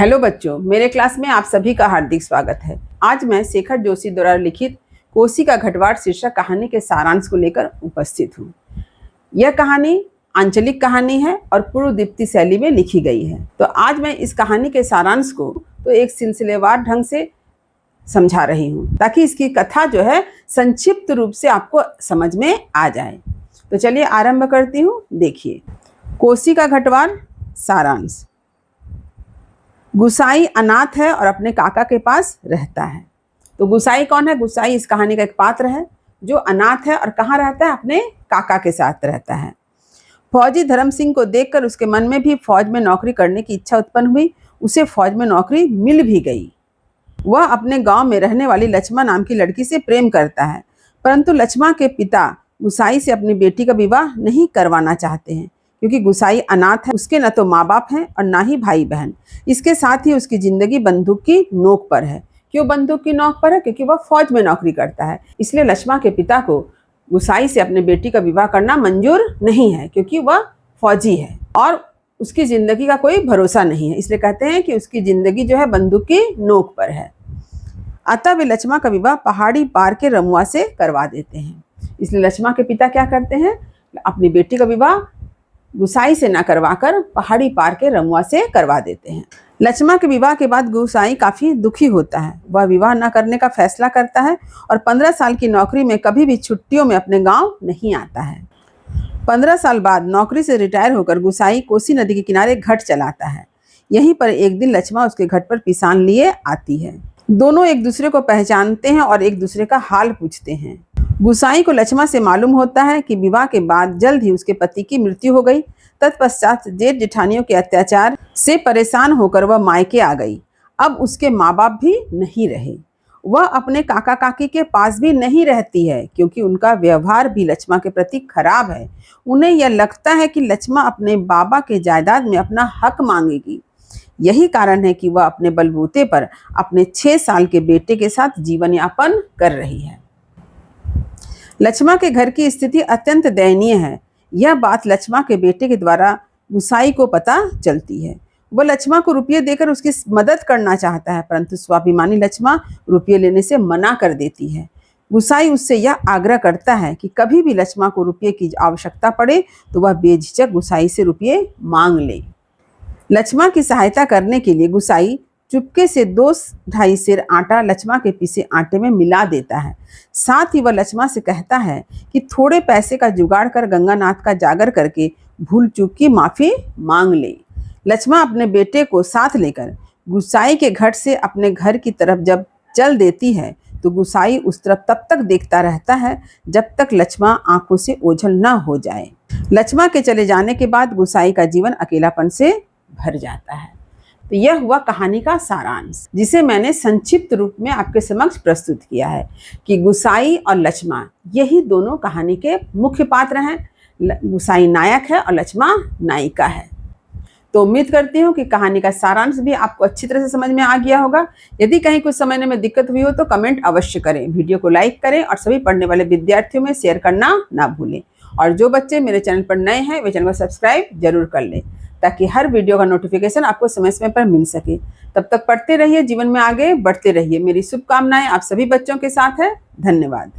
Hello बच्चों, मेरे class में आप सभी का हार्दिक स्वागत है। आज मैं शेखर जोशी द्वारा लिखित कोसी का घटवाड़ शीर्षक कहानी के सारांश को लेकर उपस्थित हूँ। यह कहानी आंचलिक कहानी है और पूर्वदीप्ति शैली में लिखी गई है। तो आज मैं इस कहानी के सारांश को तो एक सिलसिलेवार ढंग से समझा रही हूँ ताकि इसकी कथा जो है संक्षिप्त रूप से आपको समझ में आ जाए। तो चलिए आरंभ करती हूँ। देखिए, कोसी का घटवाड़ सारांश। गुसाई अनाथ है और अपने काका के पास रहता है। तो गुसाई कौन है? गुसाई इस कहानी का एक पात्र है जो अनाथ है और कहाँ रहता है? अपने काका के साथ रहता है। फौजी धर्म सिंह को देखकर उसके मन में भी फौज में नौकरी करने की इच्छा उत्पन्न हुई। उसे फौज में नौकरी मिल भी गई। वह अपने गांव में रहने वाली लक्ष्मा नाम की लड़की से प्रेम करता है, परंतु लक्ष्मा के पिता गुसाई से अपनी बेटी का विवाह नहीं करवाना चाहते हैं क्योंकि गुसाई अनाथ है। उसके न तो माँ बाप हैं और ना ही भाई बहन। इसके साथ ही उसकी जिंदगी बंदूक की नोक पर है। क्यों बंदूक की नोक पर है? क्योंकि वह फौज में नौकरी करता है। इसलिए लक्ष्मा के पिता को गुसाई से अपने बेटी का विवाह करना मंजूर नहीं है क्योंकि वह फौजी है और उसकी जिंदगी का कोई भरोसा नहीं है। इसलिए कहते हैं कि उसकी जिंदगी जो है बंदूक की नोक पर है। अतः वे लक्ष्मा का विवाह पहाड़ी पार के रमुआ से करवा देते हैं। इसलिए लक्ष्मा के पिता क्या करते हैं? अपनी बेटी का विवाह गुसाई से न करवाकर पहाड़ी पार के रमुआ से करवा देते हैं। लक्ष्मा के विवाह के बाद गुसाई काफी दुखी होता है। वह विवाह न करने का फैसला करता है और 15 साल की नौकरी में कभी भी छुट्टियों में अपने गांव नहीं आता है। 15 साल बाद नौकरी से रिटायर होकर गुसाई कोसी नदी के किनारे घट चलाता है। यहीं पर एक दिन लक्ष्मा उसके घट पर पिसान लिए आती है। दोनों एक दूसरे को पहचानते हैं और एक दूसरे का हाल पूछते हैं। गुसाई को लक्ष्मा से मालूम होता है कि विवाह के बाद जल्द ही उसके पति की मृत्यु हो गई। तत्पश्चात जेठ जेठानियों के अत्याचार से परेशान होकर वह मायके आ गई। अब उसके माँ बाप भी नहीं रहे। वह अपने काका काकी के पास भी नहीं रहती है क्योंकि उनका व्यवहार भी लक्ष्मा के प्रति खराब है। उन्हें यह लगता है कि लक्ष्मा अपने बाबा के जायदाद में अपना हक मांगेगी। यही कारण है कि वह अपने बलबूते पर अपने 6 साल के बेटे के साथ जीवन यापन कर रही है। लक्ष्मा के घर की स्थिति अत्यंत दयनीय है। यह बात लक्ष्मा के बेटे के द्वारा गुसाई को पता चलती है। वह लक्ष्मा को रुपये देकर उसकी मदद करना चाहता है, परंतु स्वाभिमानी लक्ष्मा रुपये लेने से मना कर देती है। गुसाई उससे यह आग्रह करता है कि कभी भी लक्ष्मा को रुपये की आवश्यकता पड़े तो वह बेझिझक गुसाई से रुपये मांग ले। लक्ष्मा की सहायता करने के लिए गुसाई चुपके से 2-2.5 सेर आटा लक्ष्मा के पीसे आटे में मिला देता है। साथ ही वह लक्ष्मा से कहता है कि थोड़े पैसे का जुगाड़ कर गंगानाथ का जागर करके भूल चूक की माफ़ी मांग ले। लक्ष्मा अपने बेटे को साथ लेकर गुसाई के घट से अपने घर की तरफ जब चल देती है तो गुसाई उस तरफ तब तक देखता रहता है जब तक लक्ष्मा आंखों से ओझल न हो जाए। लक्ष्मा के चले जाने के बाद गुसाई का जीवन अकेलापन से भर जाता है। तो यह हुआ कहानी का सारांश, जिसे मैंने संक्षिप्त रूप में आपके समक्ष प्रस्तुत किया है कि गुसाई और लक्ष्मा यही दोनों कहानी के मुख्य पात्र हैं। गुसाई नायक है और लक्ष्मा नायिका है। तो उम्मीद करती हूँ कि कहानी का सारांश भी आपको अच्छी तरह से समझ में आ गया होगा। यदि कहीं कुछ समझने में दिक्कत हुई हो तो कमेंट अवश्य करें, वीडियो को लाइक करें और सभी पढ़ने वाले विद्यार्थियों में शेयर करना ना भूलें। और जो बच्चे मेरे चैनल पर नए हैं वे चैनल को सब्सक्राइब जरूर कर लें ताकि हर वीडियो का नोटिफिकेशन आपको समय समय पर मिल सके। तब तक पढ़ते रहिए, जीवन में आगे बढ़ते रहिए। मेरी शुभकामनाएं आप सभी बच्चों के साथ है। धन्यवाद।